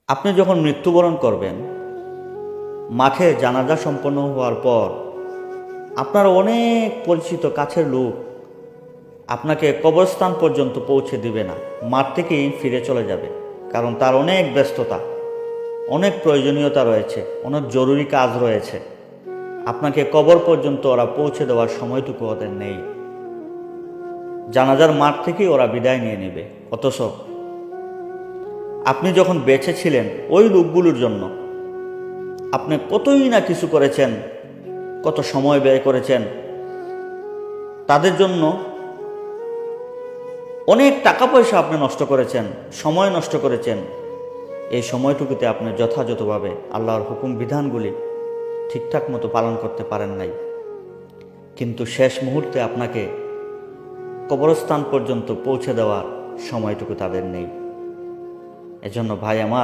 আপনি যখন মৃত্যুবরণ করবেন, মাঠে জানাজা সম্পন্ন হওয়ার পর আপনার অনেক পরিচিত কাছের লোক আপনাকে কবরস্থান পর্যন্ত পৌঁছে দিবে না, মাঠ থেকেই ফিরে চলে যাবে। কারণ তার অনেক ব্যস্ততা, অনেক প্রয়োজনীয়তা রয়েছে, অনেক জরুরি কাজ রয়েছে। আপনাকে কবর পর্যন্ত ওরা পৌঁছে দেওয়ার সময়টুকু ওদের নেই। জানাজার মাঠ থেকেই ওরা বিদায় নিয়ে নেবে। অথচ আপনি যখন বেঁচে ছিলেন, ওই লোকগুলোর জন্য আপনি কতই না কিছু করেছেন, কত সময় ব্যয় করেছেন, তাদের জন্য অনেক টাকা পয়সা আপনি নষ্ট করেছেন, সময় নষ্ট করেছেন। এই সময়টুকুতে আপনি যথাযথভাবে আল্লাহর হুকুম বিধানগুলি ঠিকঠাক মতো পালন করতে পারেন নাই। কিন্তু শেষ মুহূর্তে আপনাকে কবরস্থান পর্যন্ত পৌঁছে দেওয়ার সময়টুকু তাদের নেই। এজন্য ভাই আমার,